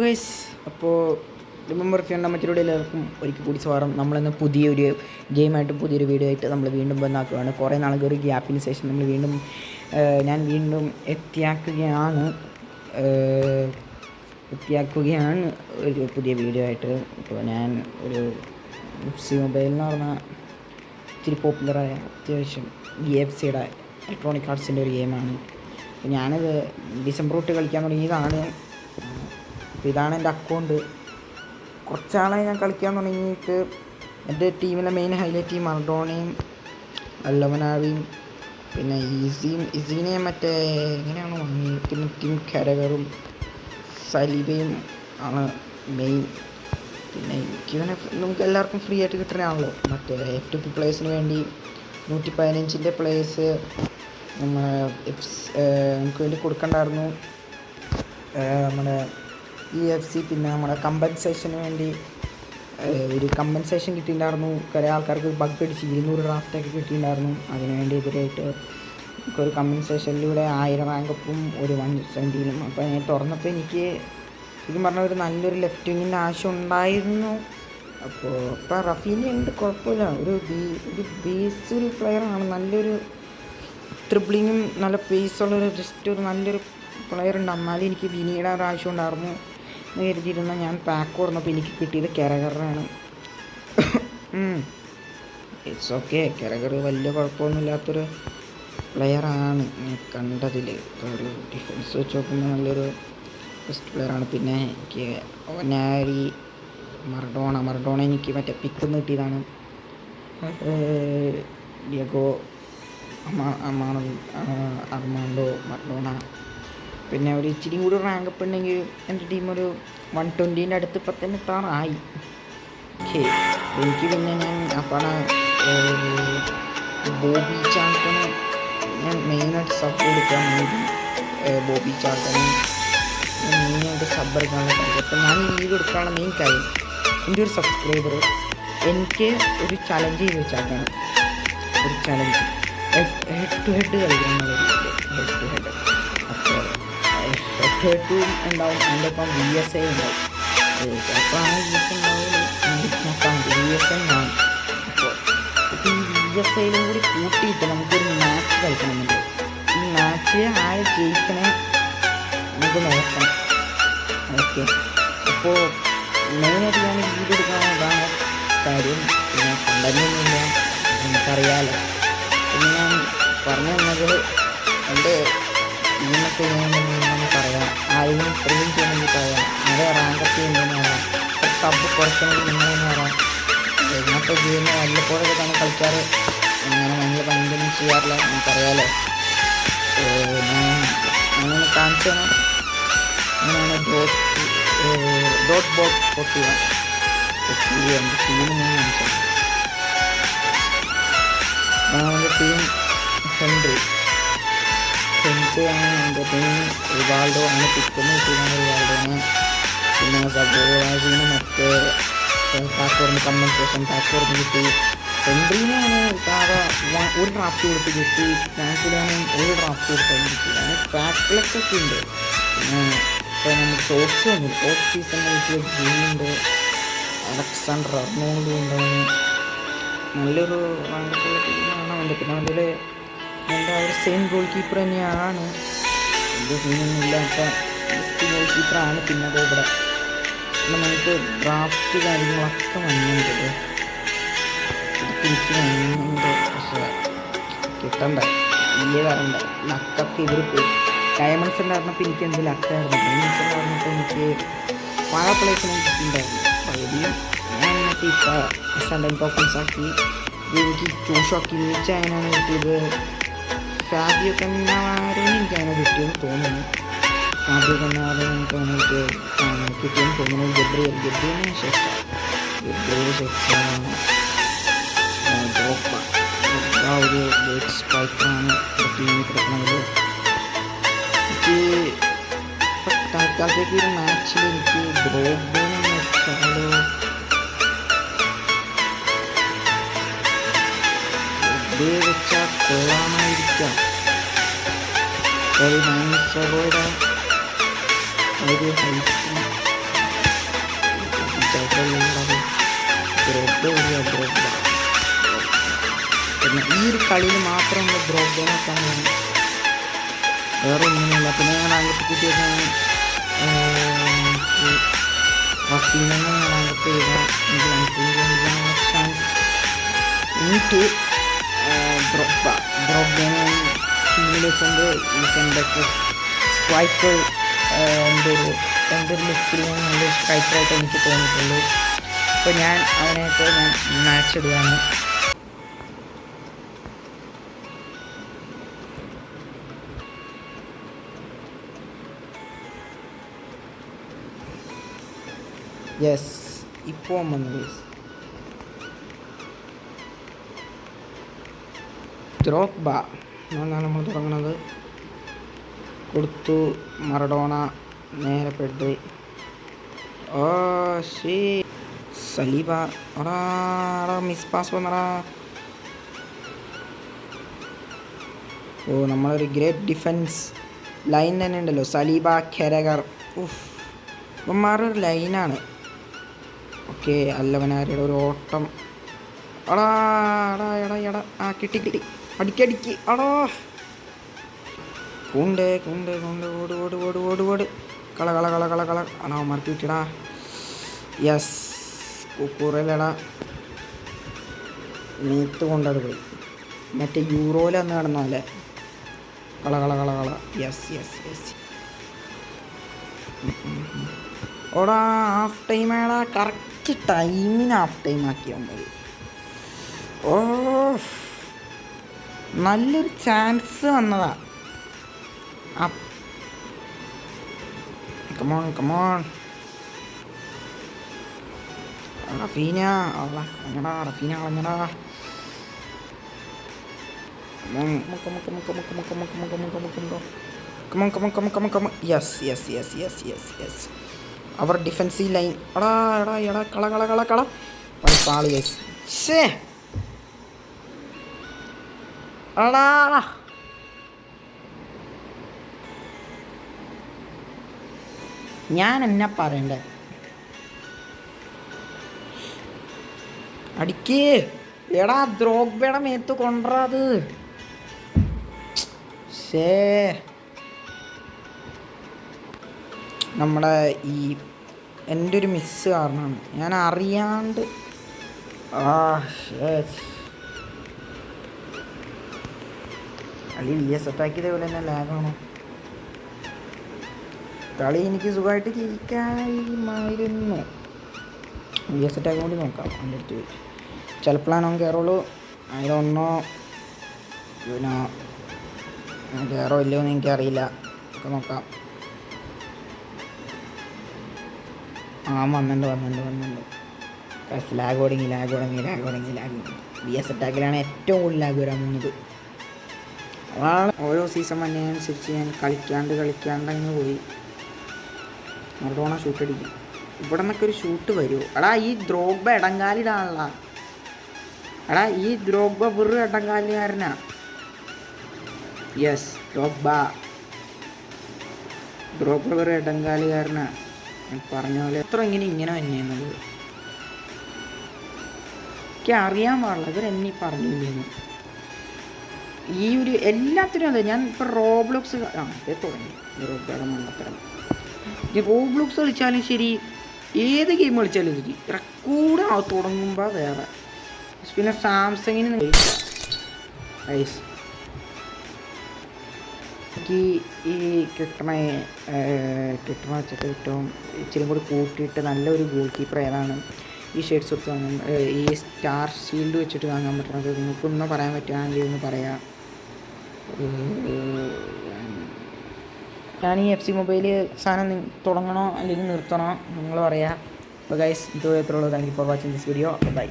Guys, അപ്പോൾ remember ചെയ്യേണ്ട മറ്റൊരു എല്ലാവർക്കും ഒരിക്കൽ കൂടി സ്വാഗതം. നമ്മളിന്ന് പുതിയൊരു ഗെയിമായിട്ടും പുതിയൊരു വീഡിയോ ആയിട്ട് നമ്മൾ വീണ്ടും വന്നാക്കുകയാണ്. കുറേ നാളുകൾ ഒരു ഗ്യാപ്പിന് ശേഷം നമ്മൾ ഞാൻ വീണ്ടും എത്തിയാക്കുകയാണ് ഒരു പുതിയ വീഡിയോ ആയിട്ട്. ഇപ്പോൾ ഞാൻ ഒരു എഫ് സി മൊബൈൽ എന്ന് പറഞ്ഞാൽ ഇത്തിരി പോപ്പുലറായ അത്യാവശ്യം EFCയുടെ ഇലക്ട്രോണിക് ആർട്സിൻ്റെ ഒരു ഗെയിമാണ്. അപ്പോൾ ഞാനത് ഡിസംബർ തൊട്ട് കളിക്കാൻ തുടങ്ങിയതാണ്. അപ്പോൾ ഇതാണ് എൻ്റെ അക്കൗണ്ട്. കുറച്ചാളായി ഞാൻ കളിക്കാൻ തുടങ്ങിയിട്ട്. എൻ്റെ ടീമിലെ മെയിൻ ഹൈലൈറ്റ് മർഡോണയും അല്ലവനാവിയും പിന്നെ ഇസീനെയും മറ്റേ എങ്ങനെയാണ് വാങ്ങി, പിന്നെ ടീം കരകറും സലീബയും ആണ് മെയിൻ. പിന്നെ എനിക്കിങ്ങനെ നമുക്ക് എല്ലാവർക്കും ഫ്രീ ആയിട്ട് കിട്ടുന്നതാണല്ലോ. മറ്റേ F2P പ്ലേയേഴ്സിന് വേണ്ടി 115 പ്ലേയേഴ്സ് നമുക്ക് വേണ്ടി കൊടുക്കണ്ടായിരുന്നു. നമ്മുടെ EFC പിന്നെ നമ്മുടെ കമ്പൻസേഷന് വേണ്ടി ഒരു കമ്പൻസേഷൻ കിട്ടിയിട്ടുണ്ടായിരുന്നു. കുറേ ആൾക്കാർക്ക് ബഗ് അടിച്ച് 200 ഡ്രാഫ്റ്റൊക്കെ കിട്ടിയിട്ടുണ്ടായിരുന്നു. അതിന് വേണ്ടി എതിരായിട്ട് നമുക്കൊരു കമ്പൻസേഷനിലൂടെ 1000 റാങ്കപ്പും ഒരു 170ലും. അപ്പോൾ ഞാൻ തുറന്നപ്പോൾ എനിക്ക് ശരിക്കും പറഞ്ഞാൽ ഒരു നല്ലൊരു ലെഫ്റ്റ് വിങ്ങിൻ്റെ ആവശ്യം ഉണ്ടായിരുന്നു. അപ്പോൾ ഇപ്പോൾ റഫീനി ഉണ്ട്, കുഴപ്പമില്ല. ഒരു ബേസ് ഒരു പ്ലെയറാണ്, നല്ലൊരു ട്രിബിളിങ്ങും നല്ല പേസുള്ളൊരു ജസ്റ്റ് ഒരു നല്ലൊരു പ്ലെയർ ഉണ്ട്. എന്നാലും എനിക്ക് വിനിയുടെ ഒരു ആവശ്യം ഉണ്ടായിരുന്നു എന്ന് കരുതിയിരുന്ന ഞാൻ പാക്ക് തുറന്നപ്പോൾ എനിക്ക് കിട്ടിയത് കരകറാണ്. ഇറ്റ്സ് ഓക്കെ, കരകർ വലിയ കുഴപ്പമൊന്നുമില്ലാത്തൊരു പ്ലെയറാണ് കണ്ടതിൽ. ഒരു ഡിഫൻസ് വെച്ച് നോക്കുമ്പോൾ നല്ലൊരു ബെസ്റ്റ് പ്ലെയറാണ്. പിന്നെ എനിക്ക് ഒനാരി മർഡോണ എനിക്ക് മറ്റേ പിക്കെന്ന് കിട്ടിയതാണ്. Diego Armando Maradona. പിന്നെ ഒരു ഇച്ചിരി കൂടി റാങ്കപ്പ് ഉണ്ടെങ്കിൽ എൻ്റെ ടീം ഒരു 120ൻ്റെ അടുത്ത് ഇപ്പം തന്നെ എത്താറായി. ഓക്കെ, എനിക്ക് പിന്നെ ഞാൻ അപ്പാണ് ബോബി ചാൾട്ടന് ഞാൻ മെയിനായിട്ട് സബ് കൊടുക്കാൻ വേണ്ടി ബോബി ചാൾട്ടന് മെയിനായിട്ട് സബ് എടുക്കാനുള്ള കാര്യം. അപ്പം ഞാൻ ഈ വീഡിയോ എടുക്കാനുള്ള മെയിൻ കാര്യം, എൻ്റെ ഒരു സബ്സ്ക്രൈബർ എനിക്ക് ഒരു ചലഞ്ച് ചെയ്ത് വെച്ചാക്കാണ്. ഒരു ചലഞ്ച് ഹെഡ് ടു ഹെഡ് കളിക്കണം. അപ്പോൾ ഹെഡ് ടു ഉണ്ടാവും, അതിൻ്റെ ഒപ്പം VSA ഉണ്ടാവും. ചിലപ്പോൾ VSA ഉണ്ടാവും, VSA കാണും. അപ്പോൾ ഇപ്പോൾ ഈ VSAയിലും കൂടി കൂട്ടിയിട്ട് നമുക്കൊരു മാച്ച് കളിക്കണമെന്നുണ്ട്. ഈ മാച്ച് ആര് ജയിക്കണേ നമുക്ക് നോക്കണം. ഓക്കെ, അപ്പോൾ മെയിനായിട്ട് ഞാൻ വീഡിയോ എടുക്കാനാണ് കാര്യം. പിന്നെ കണ്ടൊന്നുമില്ല, നമുക്കറിയാമല്ലോ. പിന്നെ ഞാൻ പറഞ്ഞു തന്നത് എൻ്റെ ടീമൊക്കെ ചെയ്യണമെന്ന് പറയാം. ആരെങ്കിലും ട്രെയിൻ ചെയ്യണമെങ്കിൽ പറയാം. അത് റാങ്കപ്പ് ചെയ്യുന്നതെന്ന് പറയാം. സബ് കുറയ്ക്കണമെങ്കിൽ നിങ്ങളെന്ന് പറയാം. ഇങ്ങനത്തെ ഗെയിം വല്ലപ്പോഴൊക്കെ തന്നെ കളിക്കാറ്. അങ്ങനെ ഞങ്ങൾ പണ്ടൊന്നും ചെയ്യാറില്ല, നമുക്കറിയാമല്ലോ. ഞാൻ അങ്ങനെ കാണിച്ചു തരാം. അങ്ങനെയാണ് ഡോട്ട് ബോട്ട് പൊട്ടിയ എൻ്റെ ടീമിന് ഞാൻ കാണിച്ചത്. നമ്മുടെ ടീം ഹെൻറിയാണ് എൻ്റെ ടീം. റിവാൾഡോ ആണ് പിക്കെന്ന് കിട്ടിയതാണ്, റിവാൾഡോനെ. പിന്നെ സബോസിന് മറ്റേ പാക്കോറിന് കമ്പൻസേഷൻ പാക്കോറിന് കിട്ടി. ഹെൻറിനാണ് സാധാ ഒരു ഡ്രാഫ്റ്റ് കൊടുത്ത് കിട്ടി. ഫ്രാൻസിലാണ് ഒരു ഡ്രാഫ്റ്റ് കൊടുത്താൽ കിട്ടി. അങ്ങനെ പാക്കിലൊക്കെ ഉണ്ട്. പിന്നെ ഇപ്പോൾ നമുക്ക് ടോപ്പ് വന്നു, ടോപ്പ് സീസണിൽ കിട്ടിയ ഗെയിമുണ്ട്. അലക്സാണ്ടർ അർണോൾഡ് ഉണ്ടാണ്, നല്ലൊരു റാങ്കപ്പുള്ള ടീമാണ് അവൻ്റെ. പിന്നെ അവൻ്റെ എൻ്റെ ഒരു സെയിം ഗോൾ കീപ്പർ തന്നെയാണ്. എന്ത് സീനൊന്നും ഇല്ലാത്ത ബെസ്റ്റ് ഗോൾ കീപ്പറാണ്. പിന്നെ അത് ഇവിടെ പിന്നെ നമുക്ക് ഡ്രാഫ്റ്റ് കാര്യങ്ങളൊക്കെ വന്നിട്ടുണ്ട്. എനിക്ക് വന്നിട്ടുണ്ട്, പക്ഷേ കിട്ടണ്ട, വലിയ വരണ്ട. ലക്കൊക്കെ ഇവർ പോയി. ഡയമണ്ട്സ് ഉണ്ടായിരുന്നപ്പോൾ എനിക്ക് എന്ത് ലക്കായിരുന്നു. ഡയമണ്ട്സ് ഉണ്ടായിരുന്നപ്പോൾ എനിക്ക് പല പ്ലേസിനും കിട്ടിയിട്ടുണ്ടായിരുന്നു. പകുതിയും ഞാൻ മറ്റേ ഇപ്പോൾ സണ്ടൻ ടോക്കൺസ് ആക്കി എനിക്ക് ചൂഷാക്കി മിച്ച അതിനാണ് കിട്ടിയത്. ഫാബിയോ കന്നാവാരെയും എനിക്ക് അങ്ങനെ കിട്ടിയെന്ന് തോന്നുന്നു. ഫാബിയോ കന്നാവാരെ നമുക്ക് അങ്ങനെ കിട്ടിയെന്ന് തോന്നുന്നു. ഗബ്രിയേലിന് ശേഷം ആ ഒരു ഗേറ്റ് സ്ട്രൈക്കറാണ് ടീമിൽ കിടക്കുന്നത്. എനിക്ക് തൽക്കാലത്തേക്ക് ഒരു മാച്ചിൽ എനിക്ക് ബ്രോഡ്ബേണെന്ന് വെച്ചാലോ വെച്ചാൽ കൊള്ളാമായിരിക്കാം. ഒരു മാനസോടെ ഒരു ഹൈറ്റും കളിയിൽ മാത്രം നമ്മൾ ബ്രോഡ്ബാൻഡ് ആക്കാൻ പോകുന്നു, വേറെ ഒന്നുമില്ല. പിന്നെ ഞാൻ റാങ്ക് കിട്ടിയത് റഫീനെന്ന് ഞാൻ റാങ്ക് ചെയ്താൽ എനിക്ക് ചാൻസ് എനിക്ക് ബ്രോഡ്ബാൻഡ് ടീമിൽ വെച്ചുകൊണ്ട് ഈ സ്ട്രൈക്കർ എൻ്റെ ഒരു ലുക്കിൽ നല്ലൊരു സ്ട്രൈക്കറായിട്ട് എനിക്ക് തോന്നിയിട്ടുള്ളൂ. അപ്പോൾ ഞാൻ അവനായിട്ട് ഞാൻ മാച്ച് ഇടുകയാണ്. യെസ്, ഇപ്പോൾ വന്നത് ദ്രോഗ്ബ എന്നാണ് നമ്മൾ തുടങ്ങുന്നത്. കൊടുത്തു മറഡോണ, നേരെ പെഡ്. ഓ ശേ സലീബ, എടാ മിസ് പാസ് വന്നടാ. ഓ നമ്മളൊരു ഗ്രേറ്റ് ഡിഫൻസ് ലൈൻ തന്നെ ഉണ്ടല്ലോ, സലീബ, ഖെരഗർ. ഇവന്മാരൊരു ലൈനാണ്. ഓക്കെ, അല്ലവനാരുടെ ഒരു ഓട്ടം. എടാ എടാ എടാ എടാ ആ കിട്ടി അടിക്കടിക്ക്. അടാ കൂണ്ട് കൂണ്ട് കൂണ്ട് ഓട് ഓട് ഓട് ഓട് ഓട് കള കള കള കള കള. ആണോ മറക്കി വിട്ടടാ. യെസ്, കുക്കുറയിലടാ നീത്ത് കൊണ്ടത് പോയി. മറ്റേ യൂറോയിലന്ന് നടന്നല്ലേ. കള കള കള കള. Yes yes yes. ഓടാ ഹാഫ് ടൈം ആടാ, കറക്റ്റ് ടൈമിന് ഹാഫ് ടൈം ആക്കിയാൽ മതി. ഓ നല്ലൊരു ചാൻസ് വന്നതാ. കമോൺ കമോൺ റഫീന, കളഞ്ഞടാ റഫീന, കളഞ്ഞടാ. Yes yes yes yes yes yes. അവർ ഡിഫൻസീവ് ലൈൻ. എടാ എടാ എടാ കള കള കള കള പാളി. യെസ് ശേ എടാ ഞാൻ എന്നാ പറയണ്ടേ. അടിക്കേ എടാ, ദ്രോഗ്ബയുടെ മേത്ത് കൊണ്ടുവരാത്. ശേ നമ്മുടെ ഈ എൻ്റെ ഒരു മിസ് കാരണമാണ്, ഞാൻ അറിയാണ്ട്. കളി വി എസ് അറ്റാക്കിയതേ പോലെ തന്നെ ലാഗാണോ? കളി എനിക്ക് സുഖമായിട്ട് ജയിക്കാമായിരുന്നു. വി എസ് അറ്റാക്ക് കൂടി നോക്കാം. എൻ്റെ അടുത്ത് ചിലപ്പോഴാണ് കയറുള്ളൂ. അതിലൊന്നോ പിന്നെ കയറോ ഇല്ലയോ എന്ന് എനിക്കറിയില്ല. ഒക്കെ നോക്കാം. വന്നിട്ടുണ്ട്. ലാഗ് തുടങ്ങി. വി എസ് അറ്റാക്കിലാണ് ഏറ്റവും കൂടുതൽ ലാഗ് വരാൻ പോകുന്നത്. അതാണ് ഓരോ സീസൺ വന്നതിനനുസരിച്ച് ഞാൻ കളിക്കാണ്ട് അങ്ങ് പോയി. മറഡോണ ഷൂട്ട് അടിക്കും. ഇവിടെ നിന്നൊക്കെ ഒരു ഷൂട്ട് വരുമോ? എടാ ഈ ദ്രോഗ്ബ ഇടങ്കാലിടാനുള്ള. എടാ ഈ ദ്രോഗ്ബ വെറും ഇടങ്കാലുകാരനാ. യെസ് ദ്രോഗ്ബ വെറും ഇടങ്കാലുകാരനാ. ഞാൻ പറഞ്ഞ പോലെ എത്ര ഇങ്ങനെ തന്നെയെന്നുള്ളത് എനിക്ക് അറിയാൻ പാടില്ല. ഇവരെന്നെ പറഞ്ഞില്ലേന്ന് ഈ ഒരു എല്ലാത്തിനും. അതെ, ഞാൻ ഇപ്പോൾ റോബ്ലോക്സ് തുടങ്ങി. റോബ്ലോക്സ് കളിച്ചാലും ശരി, ഏത് ഗെയിം കളിച്ചാലും ശരി, റെക്കോർഡ് തുടങ്ങുമ്പോൾ വേറെ. പിന്നെ സാംസങ്ങിന് എനിക്ക് ഈ കിട്ടണ വെച്ചിട്ട് ഏറ്റവും ഇച്ചിരി കൂടി കൂട്ടിയിട്ട് നല്ലൊരു ഗോൾ കീപ്പർ ഏതാണ് ഈ ഷെയ്ഡ്സ് എടുത്ത് വാങ്ങാൻ, ഈ സ്റ്റാർ ഷീൽഡ് വെച്ചിട്ട് വാങ്ങാൻ പറ്റുന്നത് നിങ്ങൾക്കൊന്നും പറയാൻ പറ്റുകയാണെങ്കിൽ ഒന്ന് പറയാം. ഞാൻ ഈ FC മൊബൈൽ സാധനം തുടങ്ങണോ അല്ലെങ്കിൽ നിർത്തണോ നിങ്ങൾ പറയാം. അപ്പോൾ ഗൈസ്, ഇത് എത്രയുള്ളൂ. Thank you for watching this video. By.